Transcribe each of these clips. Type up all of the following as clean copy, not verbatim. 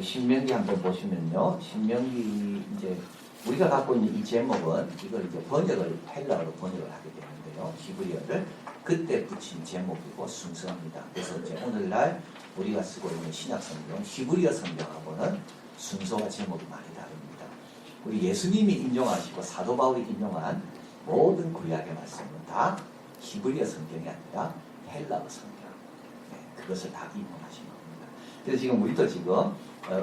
신명기 한번 보시면요. 신명기 이제 우리가 갖고 있는 이 제목은 이걸 이제 번역을 헬라어로 번역을 하게 되는데요. 히브리어를 그때 붙인 제목이고 순서입니다. 그래서 이제 오늘날 우리가 쓰고 있는 신약 성경 히브리어 성경하고는 순서와 제목이 많이 다릅니다. 우리 예수님이 인용하시고 사도 바울이 인용한 모든 구약의 말씀은 다 히브리어 성경이 아니라 헬라어 성경. 네, 그것을 다 인용하신 겁니다. 그래서 지금 우리도 지금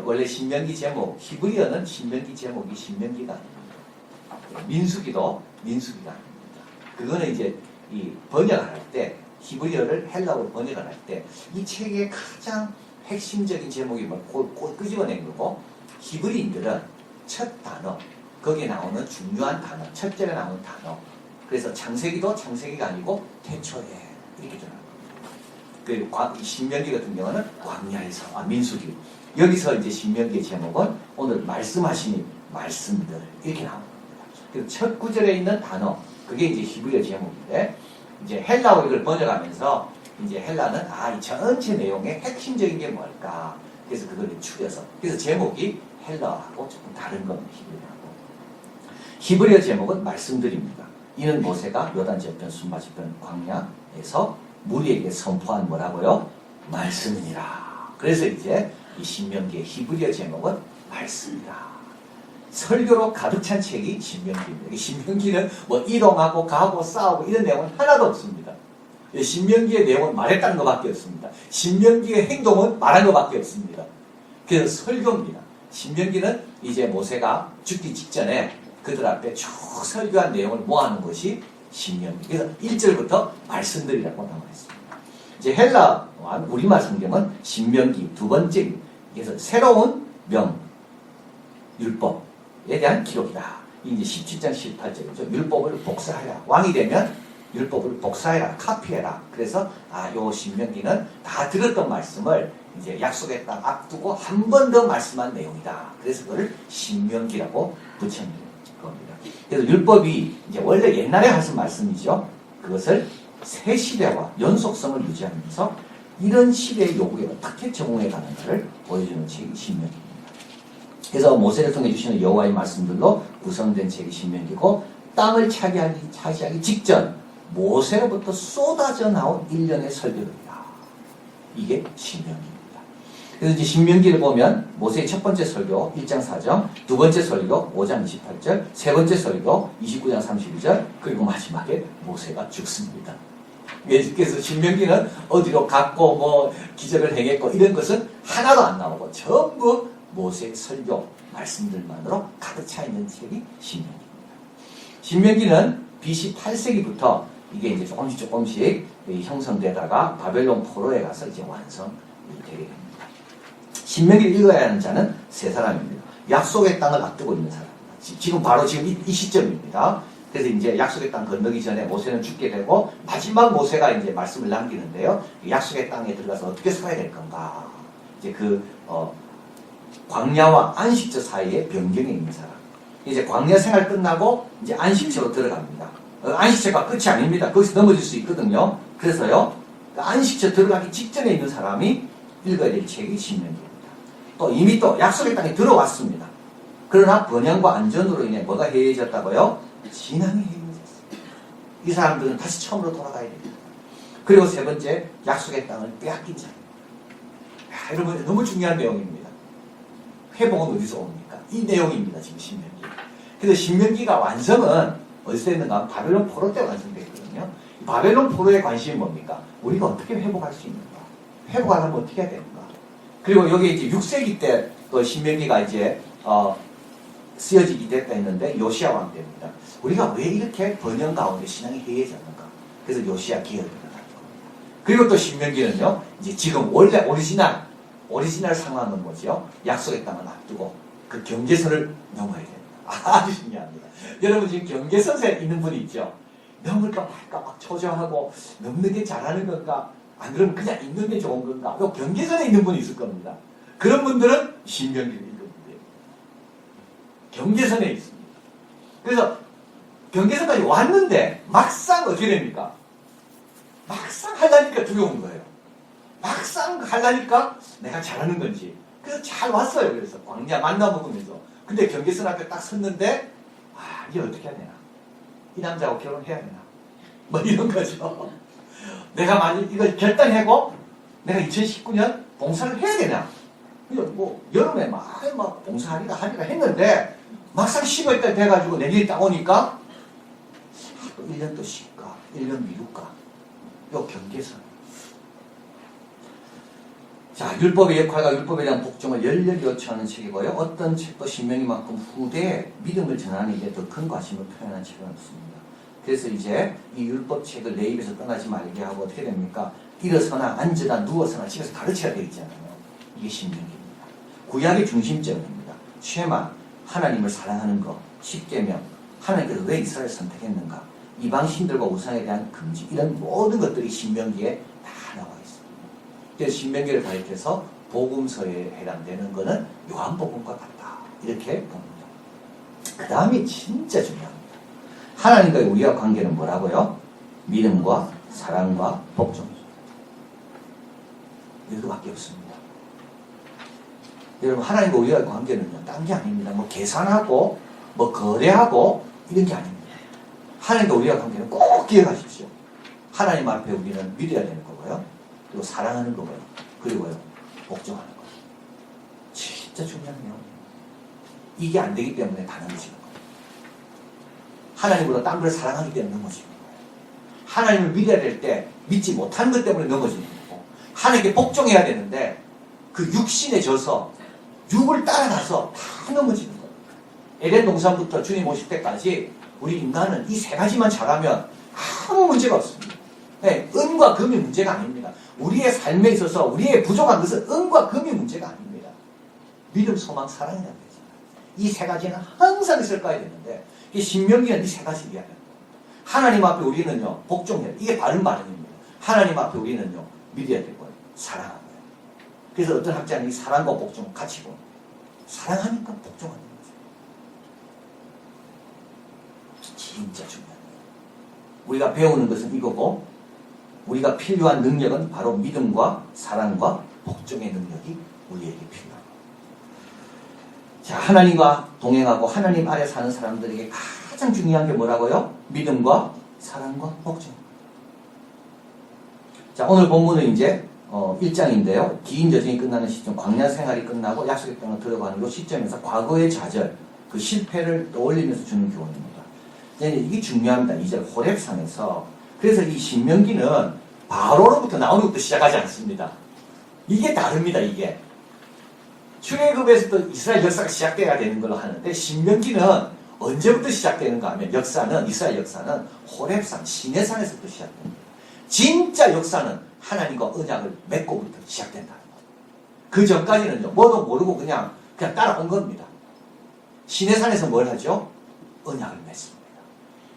원래 신명기 제목, 히브리어는 신명기 제목이 신명기가 아닙니다. 민수기도 민수기가 아닙니다. 그거는 이제 이 번역을 할 때, 히브리어를 헬라어로 번역을 할 때, 이 책의 가장 핵심적인 제목이 뭐 끄집어낸 거고, 히브리인들은 첫 단어, 거기에 나오는 중요한 단어, 첫 절에 나오는 단어, 그래서 창세기도 창세기가 아니고 태초에 이렇게 전하는 겁니다. 그 신명기 같은 경우는 광야에서, 민수기. 여기서 이제 신명기의 제목은 오늘 말씀하시니 말씀들 이렇게 나오는 겁니다. 그래서 첫 구절에 있는 단어, 그게 이제 히브리어 제목인데, 이제 헬라어 이걸 번역하면서 이제 헬라는 이 전체 내용의 핵심적인 게 뭘까? 그래서 그걸 추려서, 그래서 제목이 헬라어하고 조금 다른 겁니다. 히브리어하고. 히브리어 제목은 말씀들입니다. 이는 모세가 요단 저편 순바 저편 광야에서 무리에게 선포한 뭐라고요? 말씀이니라. 그래서 이제 이 신명기의 히브리어 제목은 말씀이다. 설교로 가득 찬 책이 신명기입니다. 신명기는 뭐 이동하고 가고 싸우고 이런 내용은 하나도 없습니다. 신명기의 내용은 말했다는 것밖에 없습니다. 신명기의 행동은 말한 것밖에 없습니다. 그래서 설교입니다. 신명기는 이제 모세가 죽기 직전에 그들 앞에 쭉 설교한 내용을 모아놓은 것이 신명기. 그래서 1절부터 말씀들이라고 나와 있습니다. 이제 헬라와 우리말 성경은 신명기 두 번째입니다. 그래서 새로운 명, 율법에 대한 기록이다. 이제 17장 18절이죠. 율법을 복사해라. 왕이 되면 율법을 복사해라. 카피해라. 그래서 요 신명기는 다 들었던 말씀을 이제 약속의 땅 앞두고 한 번 더 말씀한 내용이다. 그래서 그걸 신명기라고 붙여놓은 겁니다. 그래서 율법이 이제 원래 옛날에 하신 말씀이죠. 그것을 새 시대와 연속성을 유지하면서 이런 시대의 요구에 어떻게 적응해 가는가를 보여주는 책이 신명기입니다. 그래서 모세를 통해 주시는 여호와의 말씀들로 구성된 책이 신명기고, 땅을 차지하기 직전 모세로부터 쏟아져 나온 일련의 설교들이다. 이게 신명기입니다. 그래서 이제 신명기를 보면 모세의 첫 번째 설교 1장 4절, 두 번째 설교 5장 28절, 세 번째 설교 29장 32절, 그리고 마지막에 모세가 죽습니다. 그래서 신명기는 어디로 갔고 뭐 기적을 행했고 이런 것은 하나도 안 나오고 전부 모세의 설교 말씀들만으로 가득 차 있는 책이 신명기입니다. 신명기는 BC 8세기부터 이게 이제 조금씩 형성되다가 바벨론 포로에 가서 이제 완성이 되게 됩니다. 신명기를 읽어야 하는 자는 세 사람입니다. 약속의 땅을 앞두고 있는 사람입니다. 지금 바로 지금 이 시점입니다. 그래서 이제 약속의 땅 건너기 전에 모세는 죽게 되고 마지막 모세가 이제 말씀을 남기는데요. 약속의 땅에 들어가서 어떻게 살아야 될 건가? 이제 광야와 안식처 사이에 변경에 있는 사람. 이제 광야 생활 끝나고 이제 안식처로 들어갑니다. 안식처가 끝이 아닙니다. 거기서 넘어질 수 있거든요. 그래서요, 안식처 들어가기 직전에 있는 사람이 읽어야 될 책이 신명기입니다. 또 이미 또 약속의 땅에 들어왔습니다. 그러나 번영과 안전으로 인해 뭐가 해이해졌다고요? 신앙이 해이해졌습니다. 이 사람들은 다시 처음으로 돌아가야 됩니다. 그리고 세 번째, 약속의 땅을 빼앗긴 자입니다. 여러분, 너무 중요한 내용입니다. 회복은 어디서 옵니까? 이 내용입니다. 지금 신명기. 그래서 신명기가 완성은 어디서 했는가? 바벨론 포로 때 완성됐거든요. 바벨론 포로의 관심이 뭡니까? 우리가 어떻게 회복할 수 있는가? 회복하려면 어떻게 해야 되는가? 그리고 여기 이제 6세기 때 또 신명기가 이제 쓰여지게 됐다 했는데 요시야 왕 때입니다. 우리가 왜 이렇게 번영 가운데 신앙이 해이해졌는가? 그래서 요시야 기회를 들어가는 겁니다. 그리고 또 신명기는요, 이제 지금 원래 오리지널 상황은 뭐죠? 약속의 땅을 앞두고 그 경계선을 넘어야 됩니다. 아주 중요합니다. 여러분 지금 경계선에 있는 분이 있죠? 넘을까 말까 막 초조하고 넘는 게 잘하는 건가? 안 그러면 그냥 있는 게 좋은 건가? 요 경계선에 있는 분이 있을 겁니다. 그런 분들은 신명기를 읽으면 돼요. 경계선에 있습니다. 그래서 경계선까지 왔는데 막상 어떻게 됩니까? 막상 하려니까 두려운 거예요. 막상 하려니까 내가 잘하는 건지 그래서 잘 왔어요. 그래서 광야 만나 먹으면서. 근데 경계선 앞에 딱 섰는데 이게 어떻게 해야 되나? 이 남자하고 결혼해야 되나? 뭐 이런 거죠. 내가 만약 이걸 결단하고 내가 2019년 봉사를 해야 되냐? 뭐 여름에 막 봉사하리라 했는데 막상 12월 달 돼가지고 내일이 딱 오니까 1년 또 쉴까? 1년 미룰까? 요 경계선. 자, 율법의 역할과 율법에 대한 복종을 열렬히 요청하는 책이고요. 어떤 책도 신명기만큼 후대에 믿음을 전하는 일에 더 큰 관심을 표현한 책은 없습니다. 그래서 이제 이 율법책을 내 입에서 떠나지 말게 하고 어떻게 됩니까? 일어서나 앉으나 누워서나 집에서 가르쳐야 되겠잖아요. 이게 신명기입니다. 구약의 중심점입니다. 쉐마, 하나님을 사랑하는 것, 십계명, 하나님께서 왜 이스라엘을 선택했는가, 이방신들과 우상에 대한 금지, 이런 모든 것들이 신명기에 다 나와 있습니다. 그래서 신명기를 가리켜서 복음서에 해당되는 것은 요한복음과 같다, 이렇게 봅니다. 그 다음이 진짜 중요합니다. 하나님과의 우리와 관계는 뭐라고요? 믿음과 사랑과 복종. 이거밖에 없습니다. 여러분, 하나님과 우리와의 관계는요, 딴 게 아닙니다. 뭐 계산하고 뭐 거래하고 이런 게 아닙니다. 하나님과 우리와의 관계는 꼭 기억하십시오. 하나님 앞에 우리는 믿어야 되는 거고요. 그리고 사랑하는 거고요. 그리고요, 복종하는 거예요. 진짜 중요한 내용이에요. 이게 안 되기 때문에 다 넘어지는 거예요. 하나님보다 딴 걸 사랑하기 때문에 넘어지는 거예요. 하나님을 믿어야 될 때 믿지 못하는 것 때문에 넘어지는 거고, 하나님께 복종해야 되는데 그 육신에 져서 육을 따라가서 다 넘어지는 거예요. 에덴 동산부터 주님 오실 때까지 우리 인간은 이 세 가지만 잘하면 아무 문제가 없습니다. 네, 은과 금이 문제가 아닙니다. 우리의 삶에 있어서 우리의 부족한 것은 은과 금이 문제가 아닙니다. 믿음, 소망, 사랑이라는 거잖아요. 이 세 가지는 항상 있을 거야 되는데, 이 신명기는 이 세 가지 이야기합니다. 하나님 앞에 우리는요, 복종해야 돼요. 이게 바른 반응입니다. 하나님 앞에 우리는요, 믿어야 될 거예요. 사랑하고요. 그래서 어떤 학자는 이 사랑과 복종을 같이 봅니다. 사랑하니까 복종하는 거죠. 진짜 중요한 거예요. 우리가 배우는 것은 이거고, 우리가 필요한 능력은 바로 믿음과 사랑과 복종의 능력이 우리에게 필요합니다. 자, 하나님과 동행하고 하나님 아래 사는 사람들에게 가장 중요한 게 뭐라고요? 믿음과 사랑과 복종. 자, 오늘 본문은 이제 1장인데요. 긴 여정이 끝나는 시점, 광야 생활이 끝나고 약속의 땅을 들어가는 이 시점에서 과거의 좌절, 그 실패를 떠올리면서 주는 교훈입니다. 이게 중요합니다. 2절 호렙산에서. 그래서 이 신명기는 바로로부터 나오는 것부터 시작하지 않습니다. 이게 다릅니다. 이게 출애굽에서도 이스라엘 역사가 시작돼야 되는 걸로 하는데, 신명기는 언제부터 시작되는가 하면 이스라엘 역사는 호렙산, 시내산에서부터 시작됩니다. 진짜 역사는 하나님과 언약을 맺고부터 시작된다는 거예요. 그 전까지는요, 뭐도 모르고 그냥 따라온 겁니다. 시내산에서 뭘 하죠? 언약을 맺습니다.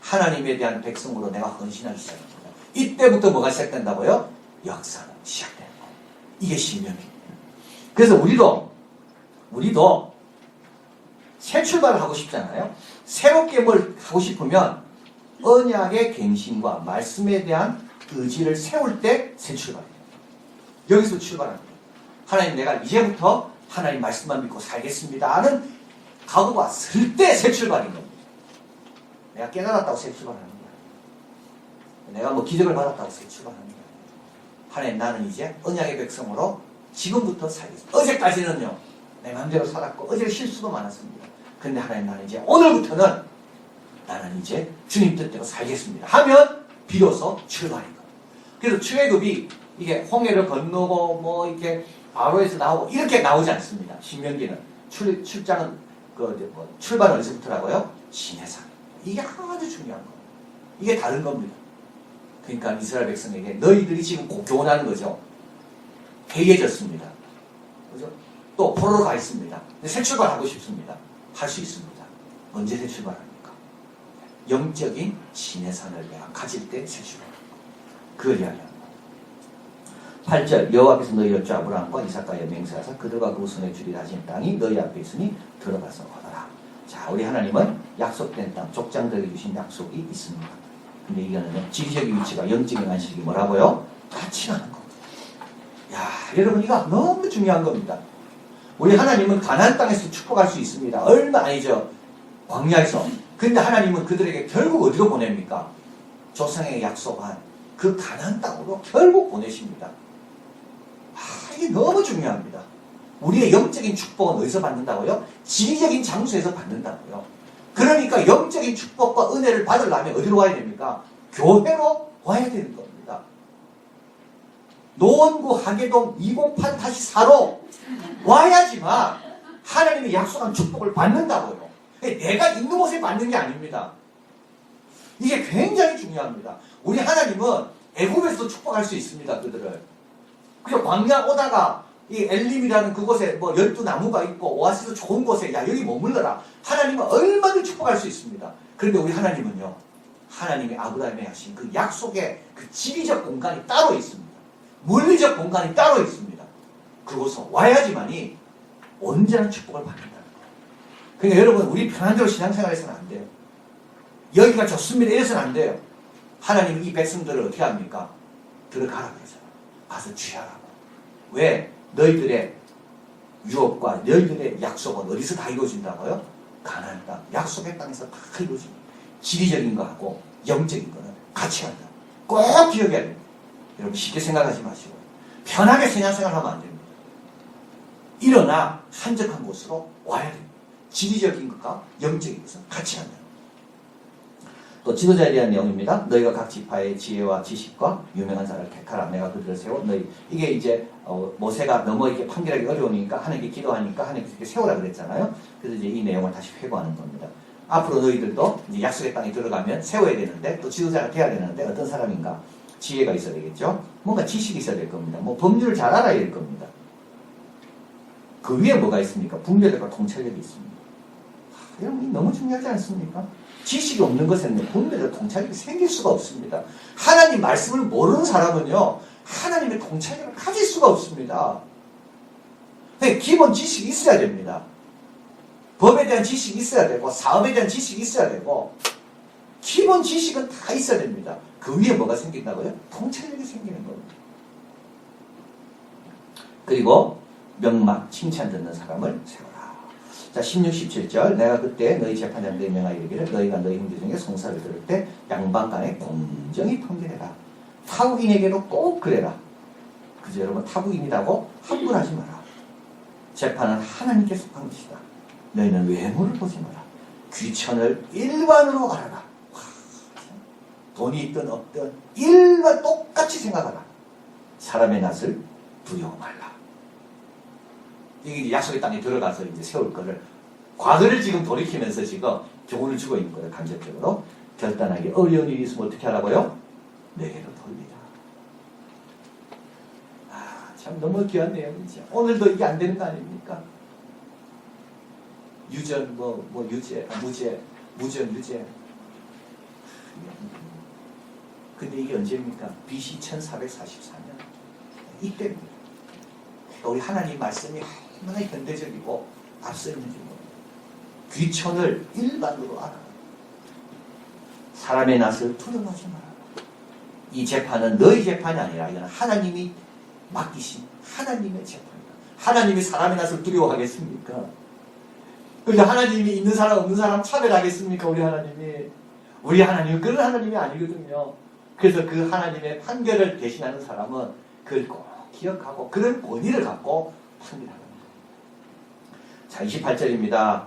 하나님에 대한 백성으로 내가 헌신하기 시작합니다. 이때부터 뭐가 시작된다고요? 역사는 시작되는 거예요. 이게 신명기입니다. 그래서 우리도 새 출발을 하고 싶잖아요. 새롭게 뭘 하고 싶으면 언약의 갱신과 말씀에 대한 의지를 세울 때 새 출발이에요. 여기서 출발합니다. 하나님, 내가 이제부터 하나님 말씀만 믿고 살겠습니다 하는 각오가 쓸 때 새 출발인 겁니다. 내가 깨달았다고 새 출발하는 거야. 내가 뭐 기적을 받았다고 새 출발하는 거야. 하나님, 나는 이제 언약의 백성으로 지금부터 살겠습니다. 어제까지는요, 내 마음대로 살았고 어제 실수도 많았습니다. 근데 하나님, 나는 이제 오늘부터는 나는 이제 주님 뜻대로 살겠습니다 하면 비로소 출발인 거예요. 그래서 출애굽이 이게 홍해를 건너고 뭐 이렇게 바로에서 나오고 이렇게 나오지 않습니다. 신명기는 출장은 출발은 어디서부터라고요? 시내산. 이게 아주 중요한 거예요. 이게 다른 겁니다. 그러니까 이스라엘 백성에게 너희들이 지금 교훈하는 거죠. 해이해졌습니다. 그죠? 또 포로로 가 있습니다. 근데 새 출발하고 싶습니다. 할 수 있습니다. 언제 새 출발합니까? 영적인 시내산을 내가 가질 때 새 출발합니다. 그걸 이야기합니다. 8절 여호와께서 너희 옆주 아브라함과 이삭과에 맹세하사 그들과 그 후손의 주리라 하신 땅이 너희 앞에 있으니 들어가서 거둬라. 자, 우리 하나님은 약속된 땅, 족장들에게 주신 약속이 있습니다. 근데 이거는 지리적인 위치가 영적인 안식이 뭐라고요? 같이 가는 겁니다. 야, 여러분, 이거 너무 중요한 겁니다. 우리 하나님은 가나안 땅에서 축복할 수 있습니다. 얼마 아니죠. 광야에서. 근데 하나님은 그들에게 결국 어디로 보냅니까? 조상에게 약속한 그 가나안 땅으로 결국 보내십니다. 이게 너무 중요합니다. 우리의 영적인 축복은 어디서 받는다고요? 지리적인 장소에서 받는다고요. 그러니까 영적인 축복과 은혜를 받으려면 어디로 와야 됩니까? 교회로 와야 되는 겁니다. 노원구 하계동 208-4로 와야지만 하나님의 약속한 축복을 받는다고요. 내가 있는 곳에 받는 게 아닙니다. 이게 굉장히 중요합니다. 우리 하나님은 애굽에서도 축복할 수 있습니다. 그들을. 그래서 광야 오다가 이 엘림이라는 그곳에 뭐 12나무가 있고 오아시스 좋은 곳에 야 여기 머물러라. 하나님은 얼마든지 축복할 수 있습니다. 그런데 우리 하나님은요. 하나님이 아브라함에 하신 그 약속의 그 지리적 공간이 따로 있습니다. 물리적 공간이 따로 있습니다. 그곳으로 와야지만이 온전한 축복을 받는다는 거예요. 그러니까 여러분 우리 편한대로 신앙생활해서는 안 돼요. 여기가 좋습니다. 이래서는 안 돼요. 하나님은 이 백성들을 어떻게 합니까? 들어가라고 그러잖아요. 가서 취하라고. 왜? 너희들의 유업과 너희들의 약속은 어디서 다 이루어진다고요? 가나안 땅, 약속의 땅에서 다 이루어집니다. 지리적인 거하고 영적인 거는 같이 한다. 꼭 기억해야 됩니다. 여러분 쉽게 생각하지 마시고 편하게 신앙생활하면 안 됩니다. 일어나 한적한 곳으로 와야 됩니다. 지리적인 것과 영적인 것은 같이 한다. 또 지도자에 대한 내용입니다. 너희가 각 지파의 지혜와 지식과 유명한 자를 택하라. 내가 그들을 세워 너희. 이게 이제 모세가 너무 이렇게 판결하기 어려우니까 하나님께 기도하니까 하나님께 세우라 그랬잖아요. 그래서 이제 이 내용을 다시 회고하는 겁니다. 앞으로 너희들도 이제 약속의 땅에 들어가면 세워야 되는데 또 지도자가 돼야 되는데 어떤 사람인가? 지혜가 있어야 되겠죠. 뭔가 지식이 있어야 될 겁니다. 뭐 법률을 잘 알아야 될 겁니다. 그 위에 뭐가 있습니까? 분별력과 통찰력이 있습니다. 여러분 너무 중요하지 않습니까? 지식이 없는 것에는 분별력, 통찰력이 생길 수가 없습니다. 하나님 말씀을 모르는 사람은요, 하나님의 통찰력을 가질 수가 없습니다. 기본 지식이 있어야 됩니다. 법에 대한 지식이 있어야 되고, 사업에 대한 지식이 있어야 되고, 기본 지식은 다 있어야 됩니다. 그 위에 뭐가 생긴다고요? 통찰력이 생기는 겁니다. 그리고 명망, 칭찬 듣는 사람을 세워라. 자, 16, 17절. 내가 그때 너희 재판장들이 명하여 이르기를 너희가 너희 형제 중에 송사를 들을 때 양방간에 공정히 판결해라. 타국인에게도 꼭 그래라. 그죠 여러분? 타국인이라고 함부로하지 마라. 재판은 하나님께 속한 것이다. 너희는 외모를 보지 마라. 귀천을 일반으로 알아라. 돈이 있든 없든 일반 똑같이 생각하라. 사람의 낯을 두려워 말라. 이게 약속의 땅에 들어가서 이제 세울 거를 과거를 지금 돌이키면서 지금 교훈을 주고 있는 거예요. 간접적으로. 결단하기 어려운 일이 있으면 어떻게 하라고요? 내게로 돌리라. 참 너무 귀한 내용이죠. 오늘도 이게 안 되는 거 아닙니까? 유전 유죄, 무죄, 무전 유죄. 근데 이게 언제입니까? BC 1444년. 이때입니다. 우리 하나님 말씀이 얼마나 현대적이고 앞서 있는지 모릅니다. 귀천을 일반으로 알아. 사람의 낯을 두려워하지 마라. 이 재판은 너희 재판이 아니라 이건 하나님이 맡기신 하나님의 재판이다. 하나님이 사람의 낯을 두려워하겠습니까? 그런데 하나님이 있는 사람 없는 사람 차별하겠습니까? 우리 하나님은 그런 하나님이 아니거든요. 그래서 그 하나님의 판결을 대신하는 사람은 그걸 꼭 기억하고 그런 권위를 갖고 판결하는 거예요. 자, 28절입니다.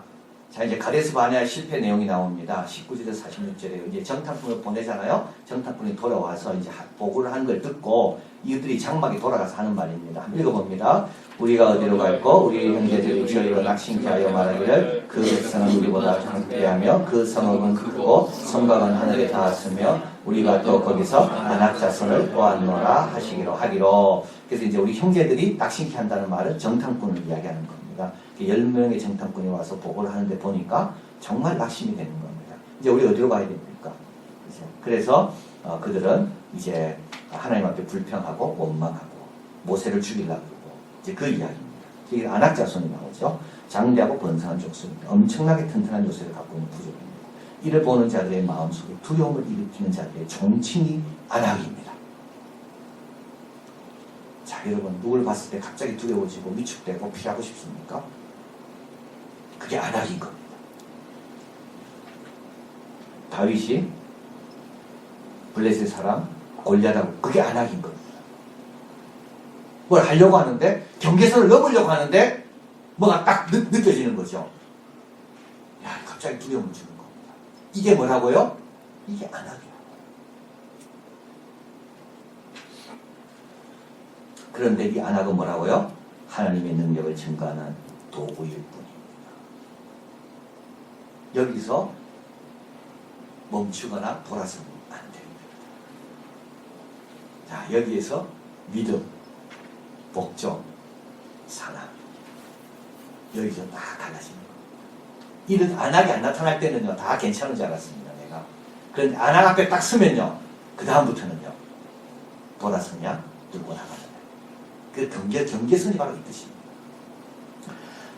자, 이제 가데스 바네아 실패 내용이 나옵니다. 19절에서 46절에 이제 정탐꾼을 보내잖아요. 정탐꾼이 돌아와서 이제 보고를 한 걸 듣고 이들이 장막에 돌아가서 하는 말입니다. 한번 읽어봅니다. 우리가 어디로 갈고 우리 형제들이 저희로 낙심케 하여 말하기를 그 백성은 우리보다 강대하며 그 성읍은 크고 성곽은 하늘에 닿았으며 우리가 또 거기서 안악 자손을 보았노라 하기로. 그래서 이제 우리 형제들이 낙심케 한다는 말은 정탐꾼을 이야기하는 겁니다. 10명의 정탐꾼이 와서 보고를 하는데 보니까 정말 낙심이 되는 겁니다. 이제 우리 어디로 가야 됩니까? 그래서 그들은 이제 하나님 앞에 불평하고 원망하고 모세를 죽이려고 그러고 이제 그 이야기입니다. 이게 안악 자손이 나오죠. 장대하고 번성한 족속입니다. 엄청나게 튼튼한 요새를 갖고 있는 부족입니다. 이를 보는 자들의 마음속에 두려움을 일으키는 자들의 종칭이 안악입니다. 자, 여러분 누굴 봤을 때 갑자기 두려워지고 위축되고 피하고 싶습니까? 그게 안악인 겁니다. 다윗이 블레셋 사람 골리앗하고 그게 안악인 겁니다. 뭘 하려고 하는데 경계선을 넘으려고 하는데 뭐가 딱 느껴지는 거죠. 야, 갑자기 두려움을 주는 겁니다. 이게 뭐라고요? 이게 안악이에요. 그런데 이 안악은 뭐라고요? 하나님의 능력을 증거하는 도구일 뿐입니다. 여기서 멈추거나 돌아서면 안 됩니다. 자, 여기에서 믿음, 복종, 사랑 여기서 다 갈라지는 거예요. 이런 안악이 안 나타날 때는요 다 괜찮은 줄 알았습니다. 내가. 그런데 안악 앞에 딱 서면요 그 다음부터는요 돌아서냐 들고 나가냐 그 경계선이 바로 이 뜻입니다.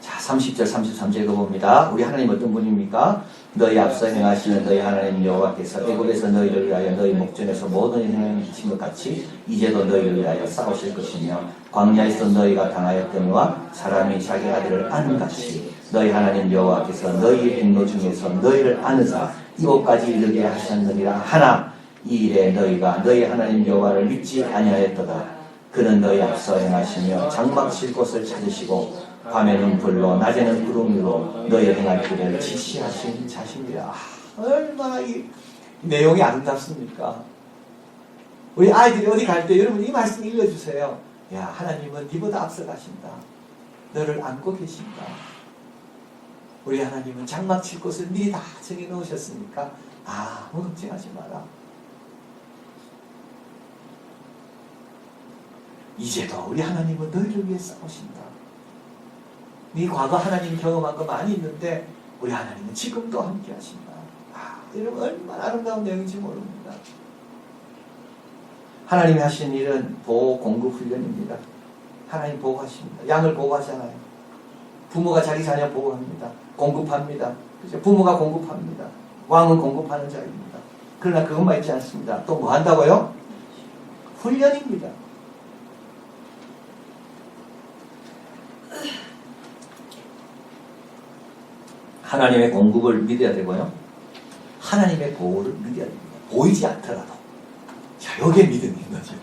자, 30절 33절 읽어봅니다. 우리 하나님 어떤 분입니까? 너희 앞서 행하시는 너희 하나님 여호와께서 애굽에서 너희를 위하여 너희 목전에서 모든 일을 행하신 것 같이 이제도 너희를 위하여 싸우실 것이며 광야에서 너희가 당하였더니와 사람이 자기 아들을 아는 같이 너희 하나님 여호와께서 너희 행로 중에서 너희를 아느사 이곳까지 이르게 하셨느니라 하나 이 일에 너희가 너희 하나님 여호와를 믿지 아니하였도다. 그는 너희 앞서 행하시며 장막 칠 곳을 찾으시고 밤에는 불로 낮에는 구름으로 너희 행할 길을 지시하신 자신이라. 얼마나 이 내용이 아름답습니까? 우리 아이들이 어디 갈 때 여러분 이 말씀 읽어주세요. 야, 하나님은 네보다 앞서가신다. 너를 안고 계신다. 우리 하나님은 장막 칠 곳을 미리 다 정해놓으셨으니까 아무 걱정하지 마라. 이제도 우리 하나님은 너희를 위해 싸우신다. 네 과거 하나님 경험한 거 많이 있는데 우리 하나님은 지금도 함께 하신다. 여러분 얼마나 아름다운 내용인지 모릅니다. 하나님이 하신 일은 보호 공급 훈련입니다. 하나님 보호하십니다. 양을 보호하잖아요. 부모가 자기 자녀 보호합니다. 공급합니다. 그죠? 부모가 공급합니다. 왕은 공급하는 자입니다. 그러나 그것만 있지 않습니다. 또 뭐 한다고요? 훈련입니다. 하나님의 공급을 믿어야 되고요. 하나님의 보호를 믿어야 됩니다. 보이지 않더라도. 자, 요게 믿음인 거죠.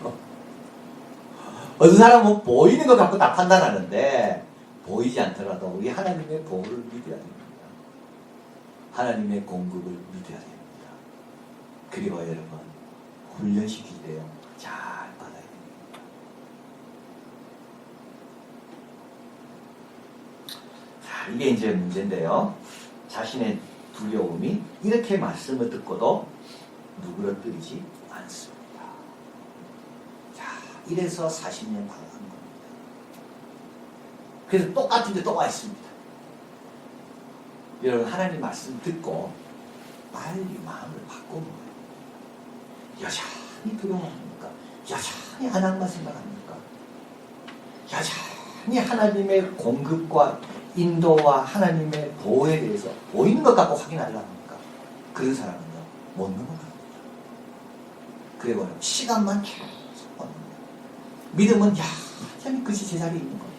어떤 사람은 보이는 것 갖고 다 판단하는데 보이지 않더라도 우리 하나님의 보호를 믿어야 됩니다. 하나님의 공급을 믿어야 됩니다. 그리고 여러분 훈련시킬 때요. 잘 받아야 됩니다. 자, 이게 이제 문제인데요. 자신의 두려움이 이렇게 말씀을 듣고도 누그러뜨리지 않습니다. 자, 이래서 40년 방황한 겁니다. 그래서 똑같은 데 또 와 있습니다. 여러분 하나님 말씀 듣고 빨리 마음을 바꾸는 거예요. 여전히 두려워합니까? 여전히 안악만 생각합니까? 여전히 하나님의 공급과 인도와 하나님의 보호에 대해서 보이는 것 갖고 확인하려고 합니까? 그런 사람은요 못 넘어갑니다. 그리고 시간만 계속 얻는 거예요. 믿음은 여전히 그치 제자리에 있는 거예요.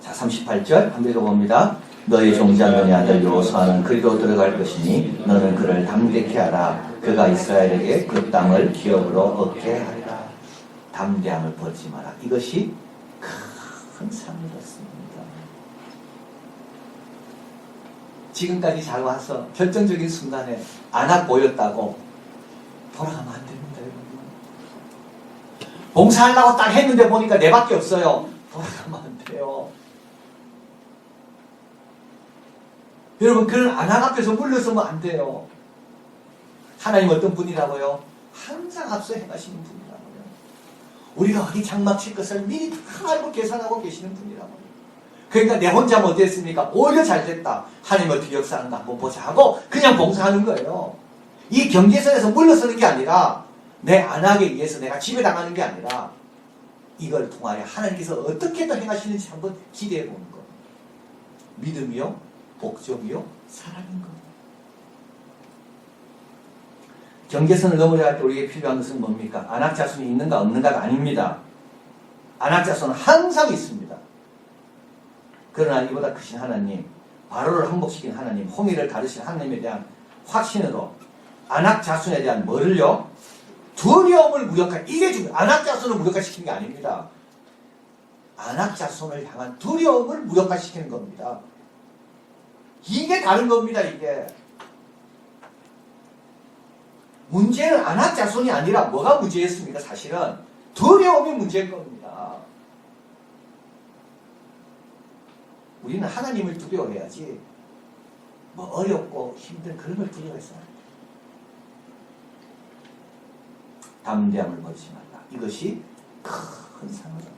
자, 38절 한번 읽어봅니다. 너의 종자 너의 아들 여호수아는 그리로 들어갈 것이니 너는 그를 담대케 하라. 그가 이스라엘에게 그 땅을 기업으로 얻게 하리라. 담대함을 버리지 마라. 이것이 큰 상을 얻습니다. 지금까지 잘 와서 결정적인 순간에 안악 보였다고 돌아가면 안 됩니다. 여러분. 봉사하려고 딱 했는데 보니까 내밖에 없어요. 돌아가면 안 돼요. 여러분 그런 안악 앞에서 물러서면 안 돼요. 하나님 어떤 분이라고요? 항상 앞서 행하시는 분이라고요. 우리가 어디 장막 칠 것을 미리 다 알고 계산하고 계시는 분이라고요. 그러니까 내 혼자면 어땠습니까? 오히려 잘됐다. 하나님 어떻게 역사하는가 한번 보자 하고 그냥 봉사하는 거예요. 이 경계선에서 물러서는 게 아니라 내 안악에 의해서 내가 지배당하는 게 아니라 이걸 통하여 하나님께서 어떻게 더 행하시는지 한번 기대해 보는 거예요. 믿음이요, 복종이요, 사랑인 겁니다. 경계선을 넘으려 할 때 우리에게 필요한 것은 뭡니까? 안악자손이 있는가 없는가가 아닙니다. 안악자손은 항상 있습니다. 그러나 이보다 크신 하나님, 바로를 항복시킨 하나님, 홍해를 가르신 하나님에 대한 확신으로 안악자손에 대한 뭐를요? 두려움을 이게 안악자손을 무력화시키는 게 아닙니다. 안악자손을 향한 두려움을 무력화시키는 겁니다. 이게 다른 겁니다. 이게 문제는 안악자손이 아니라 뭐가 문제였습니까? 사실은 두려움이 문제인 겁니다. 우리는 하나님을 두려워해야지 뭐 어렵고 힘든 그런 걸 두려워해서는 안 돼. 담대함을 버리지 말라. 이것이 큰 상황입니다.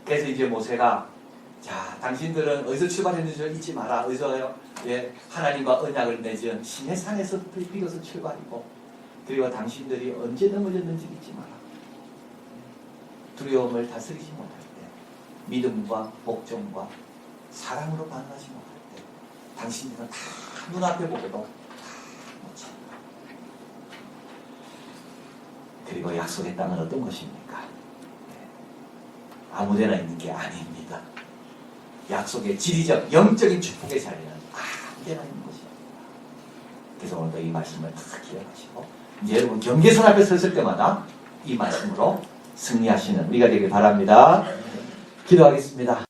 그래서 이제 모세가 자, 당신들은 어디서 출발했는지 잊지 마라. 어디서요? 예, 하나님과 언약을 맺은 시내산에서 비로소 출발이고, 그리고 당신들이 언제 넘어졌는지 잊지 마라. 두려움을 다스리지 못할 때, 믿음과 복종과 사랑으로 반응하지 못할 때, 당신들은 다 눈앞에 보고도 다 못 참아. 그리고 약속의 땅은 어떤 것입니까? 아무데나 있는 게 아닙니다. 약속의 지리적, 영적인 축복의 자리는 아무데나 있는 것입니다. 그래서 오늘도 이 말씀을 다 기억하시고, 이제 여러분 경계선 앞에 섰을 때마다 이 말씀으로 승리하시는 우리가 되길 바랍니다. 기도하겠습니다.